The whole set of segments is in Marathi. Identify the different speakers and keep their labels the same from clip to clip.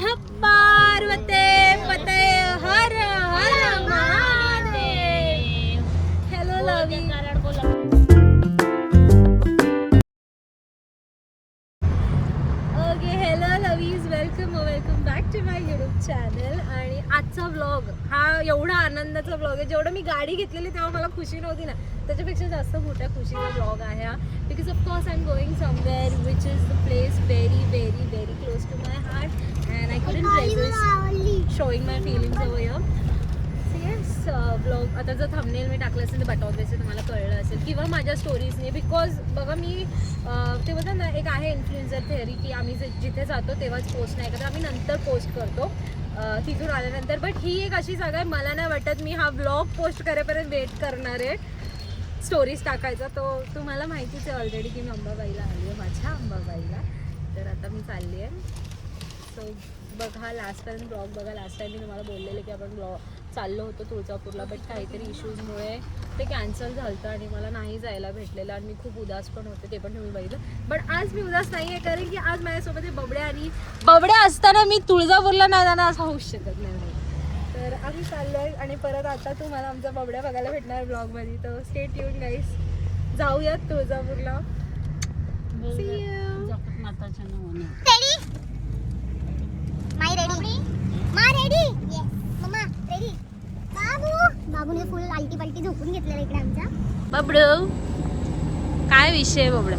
Speaker 1: नमः पार्वते पते हर हर Mahadev. Hello lovie. Okay hello lovies, welcome back to my YouTube channel. आणि आजचा व्लॉग हा एवढा आनंदाचा व्लॉग आहे. जेवढं मी गाडी घेतलेली तेव्हा मला खुशी नव्हती ना, त्याच्यापेक्षा जास्त मोठ्या खुशीचा व्लॉग आहे हा. Because of course I am going somewhere which is the place very very very close to my heart and I couldn't resist showing my feelings over here. Yes vlog आता जर थंबनेल मी टाकलं असेल तर बटॉन बेसिस तुम्हाला कळलं असेल किंवा माझ्या स्टोरीजने. बिकॉज बघा मी ते बोलतात ना, एक आहे इन्फ्लुएन्सर थेअरी की आम्ही जिथे जातो तेव्हाच पोस्ट नाही करत, आम्ही नंतर पोस्ट करतो तिथून आल्यानंतर. बट ही एक अशी जागा आहे, मला नाही वाटत मी हा व्लॉग पोस्ट करेपर्यंत वेट करणार आहे स्टोरीज टाकायचा. तो तुम्हाला माहितीच आहे ऑलरेडी की मी अंबाबाईला आली आहे, माझ्या अंबाबाईला. तर आता मी चालली आहे. सो बघा लास्ट टाइम ब्लॉग बघा. लास्ट टाइम मी तुम्हाला बोललेले की आपण चाललो होतो तुळजापूरला, बट काहीतरी इश्यूजमुळे ते कॅन्सल झालं आणि मला नाही जायला भेटलेलं आणि मी खूप उदास पण होते, ते पण तुम्ही बघितलं. बट आज मी उदास नाही आहे, कारण की आज माझ्यासोबत बबड्या आणि बबड्या असताना मी तुळजापूरला नाही जाणार असं होऊच शकत नाही. तर आम्ही चाललो आहे आणि परत आता तुम्हाला आमचा बबड्या बघायला भेटणार ब्लॉगमध्ये. तर स्टे ट्यून गाईस, जाऊयात तुळजापूरला.
Speaker 2: बाबूने फुल आलटी पलटी झोपून घेतलेला इकडे आमचा.
Speaker 1: बबडू काय विषय बबडा,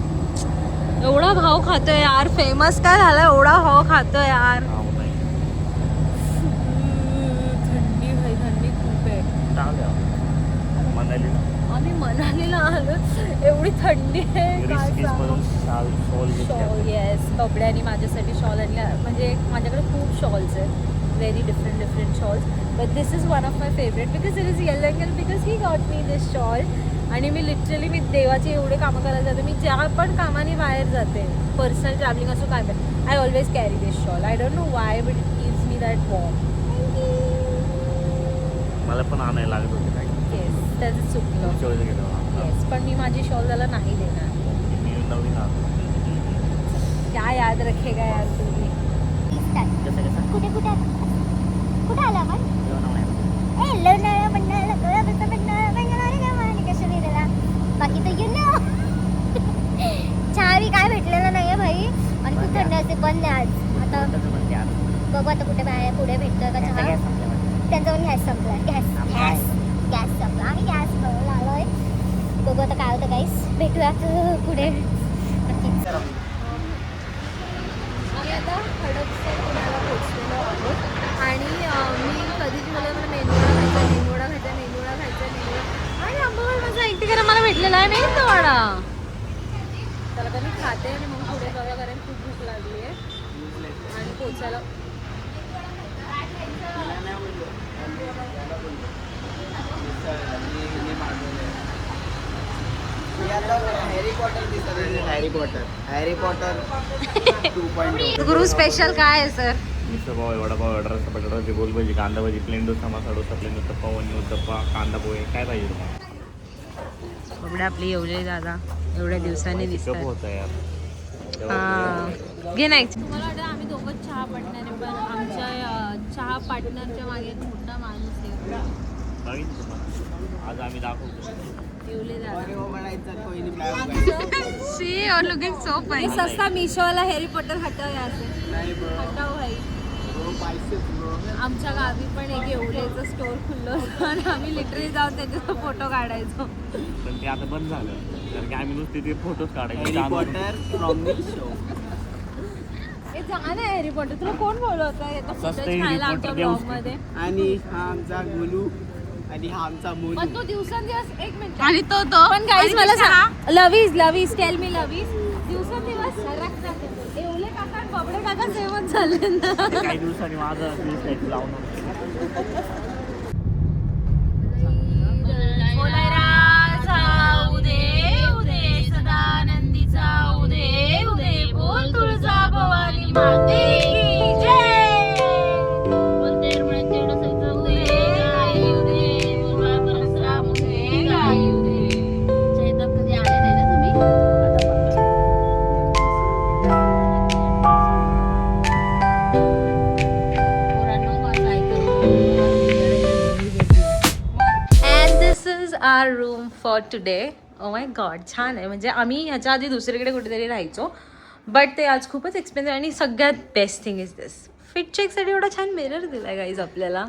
Speaker 1: एवढा भाव खातोय यार. फेमस काय झाला, एवढा भाव खातोय यार. थंडी भाई, थंडी खूप आहे. आम्ही मनालीला आलो, एवढी थंडी आहे. शॉल येस, बबड्याने माझ्यासाठी शॉल आणल्या. म्हणजे माझ्याकडे खूप शॉल्स आहेत, very different shawls, but this is one of my favorite because it is yellow and because he got me this shawl. आणि मी लिटरली मी देवाचे एवढे कामं करायला जाते, मी ज्या पण कामाने बाहेर जाते, पर्सनल ट्रॅव्हलिंग असो काय पण, I always carry this shawl. I don't know why but it gives me that warm.
Speaker 3: मला पण आणायला लागत होते काय.
Speaker 1: येस, त्याचं चुकलं. येस, पण मी माझी शॉल त्याला नाही देणार.
Speaker 3: मी नवीन
Speaker 1: क्या याद रखेगा यार तुम्ही.
Speaker 2: कुठे आला आपण? लोणावळा मंडळाला कोळापूरचा मंडळ कश्मीरला. बाकी तर यू नो चहा बी काय भेटलेलं नाहीये भाई आणि खूप थंड असते. बंद आहे आज. आता बघू आता कुठे बाहेर पुढे भेटतं का चहा. त्यांचा पण गॅस संपला. गॅस संपला आणि गॅस भरायला आलोय. बघू आता काय होतं गाईस, भेटूया पुढे नक्कीच.
Speaker 1: आम्ही आता हडपसर पुण्याला पोचलेलो आहोत आणि मी कधीच मला मेंदूवडा खायचा आणि अंबाबाई माझा एकटी करा मला भेटलेला आहे मेंदूवडा. त्याला का मी खाते आणि मग पुढे जाऊया, कारण खूप भूक लागली आहे आणि पोचायला.
Speaker 4: Harry Potter 2.0.
Speaker 1: गुरु स्पेशल काय आहे सर?
Speaker 3: मिसळपाव, वडापाव, रस्सा, बटाटा, गोलभजी, कांदा भजी, प्लेन डोसा, मसाला डोसा, प्लेन उत्तप्पा, वनी उत्तप्पा, कांदा पोहे, काय पाहिजे तुम्हाला?
Speaker 1: बबड्या आपली येवले दादा एवढ्या दिवसांनी दिसतात.
Speaker 3: होतं यार.
Speaker 1: हां घे नाही. तुम्हाला वाटतं आम्ही दोघंच चहा पार्टनर आहे, पण आमच्या चहा पार्टनरच्या मागे एक मोठा माणूस आहे.
Speaker 3: आज आम्ही दाखवतो
Speaker 1: येवले दादा.
Speaker 2: सी और लुकिंग सो फाइन.
Speaker 1: सस्ता मीशोवाला हॅरी पॉटर हटाव हटाव भाई. आमच्या गावी पण एक येवलेचं स्टोर खुललं होतं आणि आम्ही लिटरली जाऊन त्याचा फोटो काढायचो.
Speaker 3: पण ते आता बंद झालं, कारण की आम्ही नुसते ते फोटोज काढायचे.
Speaker 1: हे चांगलं आहे हॅरी पॉटर. तुला कोण बोलवतं येतं फुटेज खायला आमच्या ब्लॉगमध्ये?
Speaker 4: आणि हा आमचा गोलू आणि हा आमचा मोनू.
Speaker 1: पण तो दिवसेंदिवस एक मिनिट
Speaker 2: आणि तो
Speaker 1: पण गाईज मला सांग, लवीज टेल मी लवीज दिवसेंदिवस सरकतात जाते. एवढे काका आणि बबडे काका सेमच झाले ना.
Speaker 3: काही दिवसांनी माझं लावून
Speaker 1: तुळजा भवानी माते की जय. Got today. Oh my god, छान आहे. म्हणजे आम्ही ह्याच्या आधी दुसरीकडे कुठेतरी राहायचो, बट ते आज खूपच एक्सपेन्सिव्ह. आणि सगळ्यात best thing is this, fit चेकसाठी एवढा छान मिरर दिलाय गाईज आपल्याला.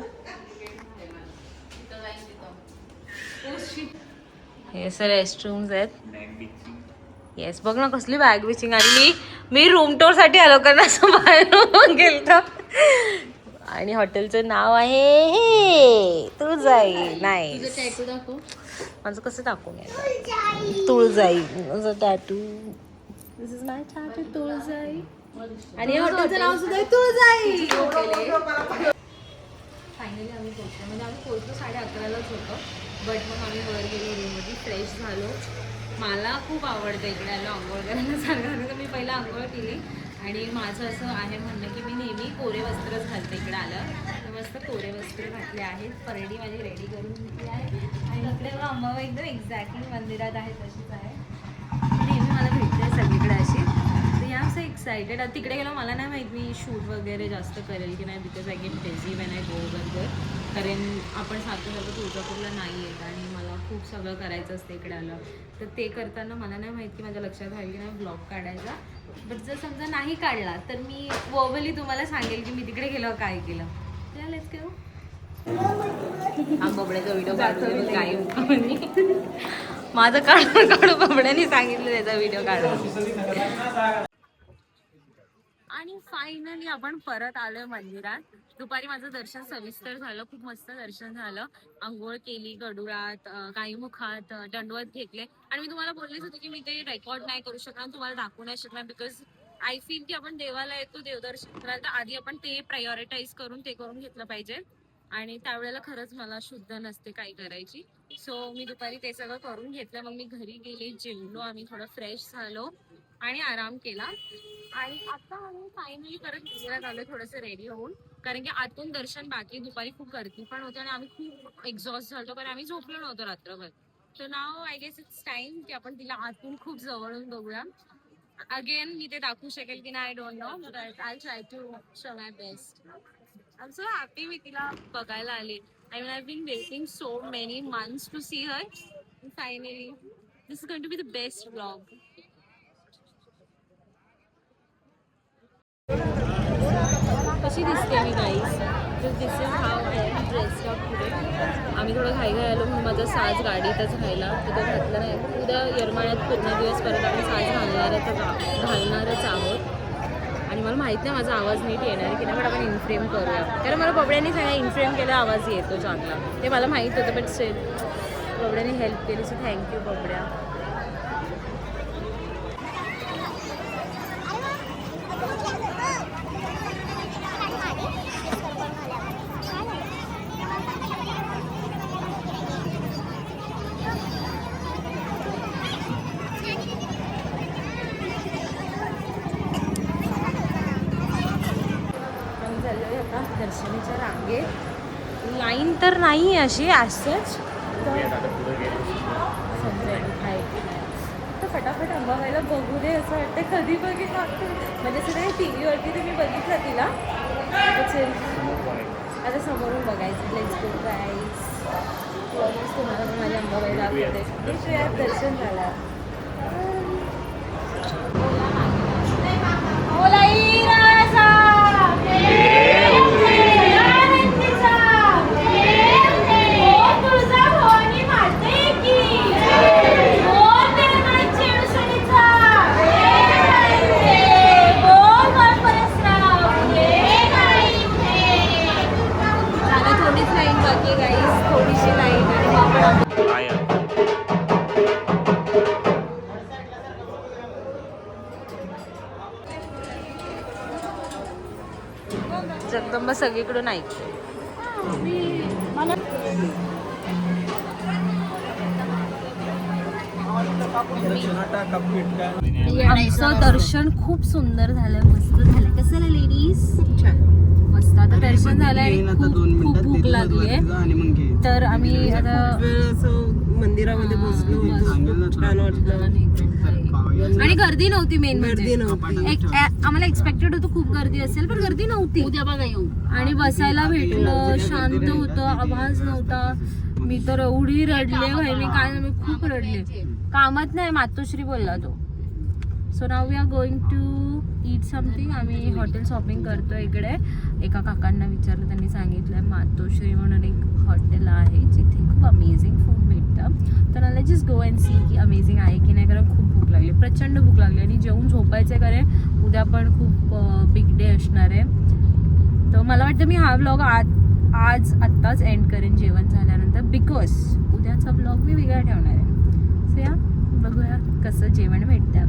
Speaker 1: हे सर रेस्टरूम्स आहेत. येस, बघ ना कसली बॅग विचिंग. आणि मी रूम टूर साठी आलो कारण असं बाहेर गेलतो. आणि हॉटेलचं नाव आहे हे तुळजाई. नाही, माझं कसं दाखवून यायचं, तुळजाई माझं tattoo. This is my tattoo, तुळजाई. आणि या हॉटेलचं नाव सुद्धा आहे तुळजाई. फायनली आम्ही पोहोचलो. म्हणजे आम्ही पोहोचलो 11:30लाच होतो, बट मग आम्ही वर गेलो, रूममध्ये फ्रेश झालो. मला खूप आवडतं इकडे आलो आंघोळ करायला. सांगायला तर मी पहिला आंघोळ केली. आणि माझं असं आहे म्हणणं की मी नेहमी कोरे वस्त्रच घालते इकडे आलं. तर मस्त कोरे वस्त्र घातले आहेत. परडी माझी रेडी करून घेतली आहे. आणि इकडे बघा अंबाबाई एकदम एक्झॅक्टली मंदिरात आहे तशीच आहे. नेहमी मला भेटते सगळीकडे अशी. तर या सो एक्सायटेड. आता तिकडे गेलो मला नाही माहीत मी शूट वगैरे जास्त करेल की नाही, because I get busy when I go over. कारण आपण सारखं तुळजापूरला नाही येत आणि मला खूप सगळं करायचं असतं इकडे आलं. तर ते करताना मला नाही माहीत की माझ्या लक्षात राहील की नाही ब्लॉग काढायचा. बट जर समजा नाही काढला तर मी वर्बली तुम्हाला सांगेल की मी तिकडे गेलो काय केलं. Let's go. हा बबड्याचा व्हिडिओ काढून काही माझं काढू बबड्याने सांगितलं त्याचा व्हिडिओ काढून. आणि फायनली आपण परत आलोय मंदिरात. दुपारी माझं दर्शन सविस्तर झालं, खूप मस्त दर्शन झालं. आंघोळ केली गडुळात, काही मुखात दंडवत घेतले. आणि मी तुम्हाला बोललेच होते की मी ते रेकॉर्ड नाही करू शकणार, तुम्हाला दाखवू नाही शकणार, बिकॉज आय फील की आपण देवाला येतो देवदर्शन करायला तर आधी आपण ते प्रायोरिटाईज करून ते करून घेतलं पाहिजे. आणि त्यावेळेला खरंच मला शुद्ध नसते काही करायची. सो मी दुपारी ते सगळं करून घेतलं. मग मी घरी गेले, जेवलो, आम्ही थोडं फ्रेश झालो आणि आराम केला. आणि आता आम्ही फायनली परत मंदिरात आलो थोडंसं रेडी होऊन, कारण की आतून दर्शन बाकी. दुपारी खूप गर्दी पण होती आणि आम्ही खूप एक्झॉस्ट झालो कारण आम्ही झोपलो नव्हतो रात्रभर. So now I guess it's time की आपण तिला आतून खूप जवळून बघूया. अगेन मी ते दाखवू शकेल की नाही I don't know, but I try to show my best. I am so happy मी तिला बघायला आले. I mean I been waiting so many months to see her. Finally this is going to be the best vlog. कशी दिसते मी guys? This is how I am dressed up today. आम्ही थोडं घाई आलो म्हणून माझा साज गाडीतच राहिला, तो घातला नाही. उद्या येरमाळ्यात पूर्ण दिवस परत आम्ही साज घालणारच आहोत. आणि मला माहीत नाही माझा आवाज नीट येणार की नाही, पण आपण इनफ्रेम करूया. कारण मला बबड्यांनी सांगा इनफ्रेम केला आवाज येतो चांगला, ते मला माहीत होतं. बट स्टिल बबड्याने हेल्प केली, सो थँक्यू बबड्या. दर्शनाच्या रांगेत लाईन तर नाही अशी ॲसच, तर फटाफट अंबाबाईला बघू दे असं वाटतं. कधी बघितलं म्हणजे सगळे टी व्हीवरती तुम्ही बघितलं तिला, आता समोरून बघायचं. लेट्स गो गाईस. तुम्हाला पण माझ्या अंबाबाईला दाखवते. दर्शन झालं. जगदंबा सगळीकडून ऐकते. आमचं दर्शन खूप सुंदर झालं, मस्त झालं. कसं झालं लेडीज? मस्त. आता दर्शन झालंय, खूप भूक लागली आहे, तर आम्ही आता
Speaker 4: मंदिरामध्ये पोहोचलो. छान वाटलं
Speaker 1: आणि गर्दी नव्हती. मेन म्हणजे आम्हाला एक्सपेक्टेड होतं खूप गर्दी असेल, पण गर्दी नव्हती. उद्या बघा येऊ. आणि बसायला भेटलं, शांत होतं, आवाज नव्हता. मी तर एवढी रडले भाई, मी खूप रडले. कामात नाही, मातोश्री बोलला तो. So now we are going to eat something. आम्ही हॉटेल शॉपिंग करतो इकडे. एका काकांना विचारलं, त्यांनी सांगितलं मातोश्री म्हणून एक हॉटेल आहे जिथे खूप अमेझिंग फूड भेटतं. तर मला जस्ट गो अँड सी की अमेझिंग आहे की नाही, कारण खूप भूक लागली, प्रचंड भूक लागली आणि जेवून झोपायचं कारण उद्या पण खूप बिग डे असणार आहे. तर मला वाटतं मी हा व्लॉग आत्ताच एंड करेन जेवण झाल्यानंतर, बिकॉज उद्याचा व्लॉग मी वेगळा ठेवणार आहे. सो या बघूया कसं जेवण भेटतं.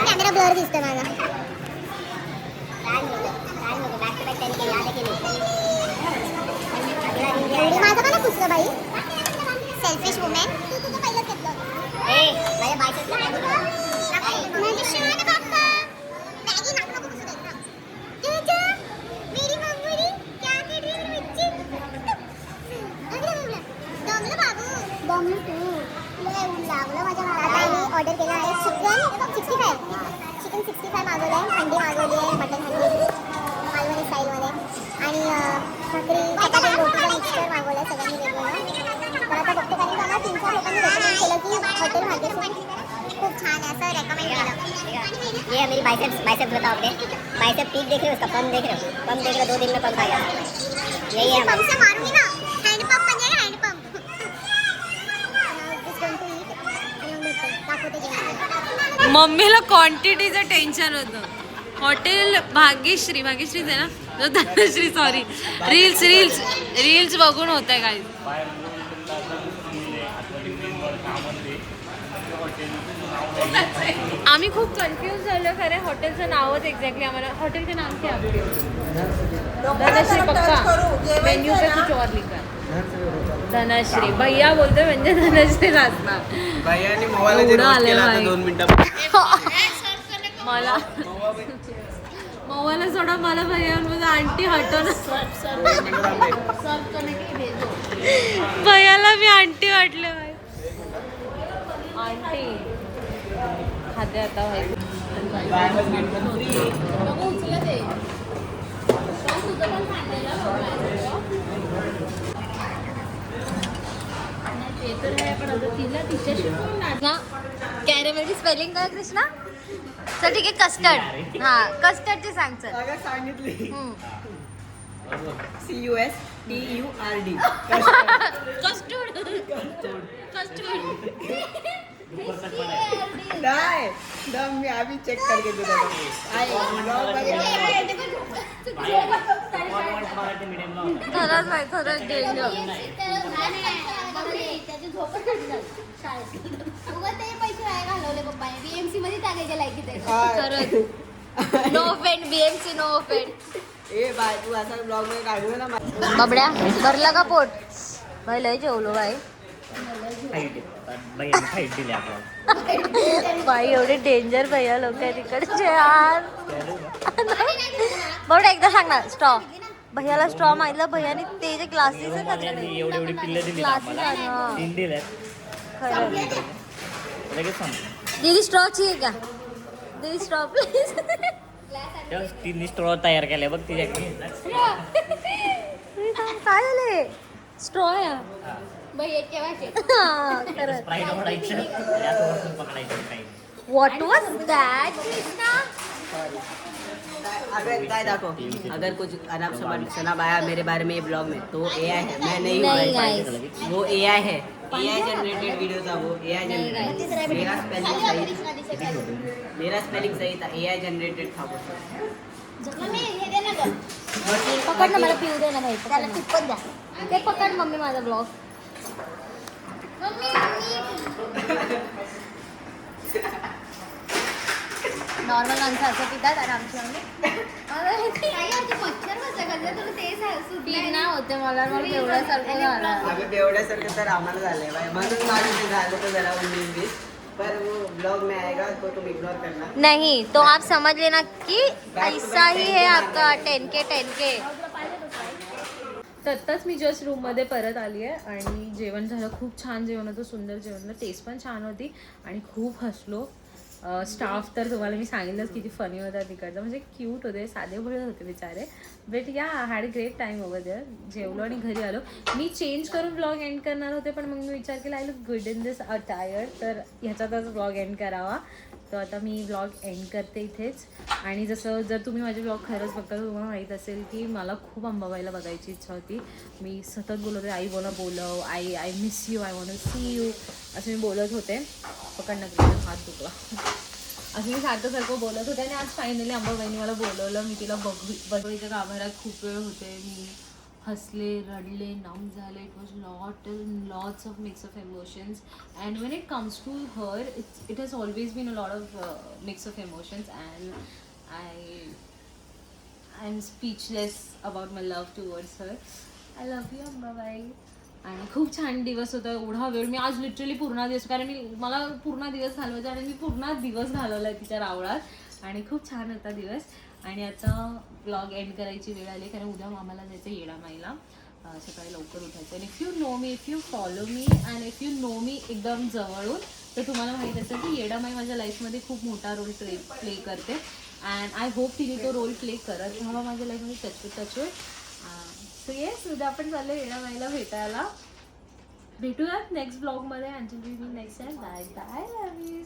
Speaker 2: कॅमेरा ब्लर दिसतोय माझा. माझं का ना पुसलं बाई. Selfish women. तू तुझं पहिलंच घेतलं. माझ्या बायसेपला काय बोलतो? म्हणजे शान बाप्पा. मॅगी नाक नको पुसू देत ना. तुझं मेरी मम्मी क्या कर रही है बच्ची? दमलं बाबू. दमलं तू. लय ऊन लागलं माझ्या भावाला. ऑर्डर केला आहे चिकन 65 मागवलं आहे, अंडी मागवली आहे, मटन हंडी मालवणी स्टाईलमध्ये, आणि भाकरी चपाती रोटीचं मिक्सचर मागवलं आहे सगळ्यांनी वेगवेगळं. तर आता बघते, कारण मला 3-4 लोकांनी रेकमेंड केलं की हॉटेल भाग्यश्री खूप छान आहे, असं रेकमेंड केलं. ये मेरी बाइसेप्स बताओ आपने. बाइसेप पीक देख रहे हो, उसका पंप देख रहे हो, पंप देख रहे हो, 2 दिन में पंप आएगा. यही है पंप से मारूंगी ना, हैंड पंप बन जाएगा, हैंड पंप.
Speaker 1: मम्मीला क्वांटिटीचं टेन्शन होतं. हॉटेल भाग्यश्रीच आहे ना, धनश्री, सॉरी, रील्स बघून होत आहे काही. आम्ही खूप कन्फ्यूज झालो खरे. हॉटेलचं नावच एक्झॅक्टली आम्हाला, हॉटेलचे नाम क्या है? धनश्री पक्का मेन्यू पे कुछ और लिखा है. धनश्री भैया बोलतोय म्हणजे धनश्री असणार.
Speaker 4: भैयाने मोबाईल केला आता 2 मिनिटात.
Speaker 1: मला मोबाईल सोडा, मला भैया आंटी हटवून भैयाला मी आंटी वाटले. आंटी खाते आता भाई. कॅरेमेलची स्पेलिंग काय कृष्णा? चल ठीक आहे, कस्टर्ड. हा, कस्टर्डची सांग. चल
Speaker 4: सांगितली. CUSTURD.
Speaker 1: कस्टर्ड.
Speaker 4: नाही दम मी अभी चेक करके देता
Speaker 1: खरंच नाही, खरंच डेंजर. खरंच no offend, BMC no offend.
Speaker 4: ए बाय तू असा ब्लॉग मध्ये काढू ना.
Speaker 1: बाबड्या भरला का पोट? भाई लय जेवलो भाई. बाई एवढे डेंजर भैया लोक आहे तिकडचे यार. बाबड्या एकदा सांग ना, स्ट्रॉ. भैयाला स्ट्रॉ मागितला, भैयाने ते जे ग्लासेस
Speaker 3: एवढी पिल्लं दिली
Speaker 1: दीदी स्ट्रॉ चाहिए क्या? दीदी स्ट्रॉ प्लीज.
Speaker 3: तिने स्ट्रॉ तयार केले बघ तिच्याकडे.
Speaker 1: काय झाले? स्ट्रॉ आहे व्हॉट वॉज दॅट कृष्णा?
Speaker 4: अगर कुछ अनाप शनाप आया मेरे बारे में ये ब्लॉग में तो AI है, मैं नहीं हूँ. वो AI है, AI जनरेटेड वीडियो था वो. AI generated. मेरा स्पेलिंग सही था, AI जनरेटेड था वो.
Speaker 1: पकड ना, मला पिऊ दे ना भाई. पकड द्या ते, पकड मम्मी माझा ब्लॉग. नॉर्मल माणसं असं पितात आणि आमची मम्मी होते. मला बेवड्यासारखं झालं.
Speaker 4: बेवड्यासारखं तर आम्हाला झालंय बाय, म्हणून माझं ते झालं तर जरा 19-20. पर वो ब्लॉग में आएगा तो तुम इग्नोर करना.
Speaker 1: नहीं तो आप समझ लेना कि ऐसा ही है आपका 10K. तर आत्ताच मी जस्ट रूममध्ये परत आली आहे आणि जेवण झालं. खूप छान जेवण होतं, सुंदर जेवण होतं, टेस्ट पण छान होती आणि खूप हसलो. स्टाफ तर तुम्हाला मी सांगितलंच किती फनी होता तिकडचं, म्हणजे क्यूट होते, साधे भोळे होते बिचारे. But yeah had great time over there. जेवलो आणि घरी आलो. मी चेंज करून ब्लॉग एंड करणार होते, पण मग मी विचार केला I look good in this attire, तर ह्याच्यातच ब्लॉग एंड करावा. तर आता मी ब्लॉग एंड करते इथेच. आणि जसं जर तुम्ही माझे ब्लॉग खरंच बघता तर तुम्हाला माहीत असेल की मला खूप अंबाबाईला बघायची इच्छा होती. मी सतत बोलत होते, आई बोला बोलव, I miss you, I want to see you, असं मी बोलत होते. पकडणं हात दुखला. असं मी सारखं बोलत होते आणि आज फायनली अंबाबाईने मला बोलवलं. मी तिला बघीच्या गाभाऱ्यात खूप वेळ होते. मी हसले, रडले, नम झाले. It was lots of mix of emotions. And when it comes to her it has always been a lot of mix of emotions. And I am speechless about my love towards her. I love you Ambabai. आणि खूप छान दिवस होता. एवढा वेळ मी आज लिटरली पूर्ण दिवस, कारण मला पूर्ण दिवस घालवायचा आणि मी पूर्ण दिवस घालवला आहे तिच्या रावळात आणि खूप छान होता दिवस. आणि आता ब्लॉग एंड करायची वेळ आली, कारण उद्या मामाला जायचं येडामाईला. सकाळी लवकर उठायचं. आणि if you know me, if you follow me and if you know me एकदम जवळून, तर तुम्हाला माहीत असेल की येडामाई माझ्या लाईफमध्ये खूप मोठा रोल प्ले करते. अँड आय होप तिने तो रोल प्ले करत राहावा माझ्या लाईफमध्ये. टचवूड. सो येस, उद्या आपण चाललो येडामाईला भेटायला. भेटूयात नेक्स्ट ब्लॉगमध्ये. Anjali next time. Bye bye. Love you.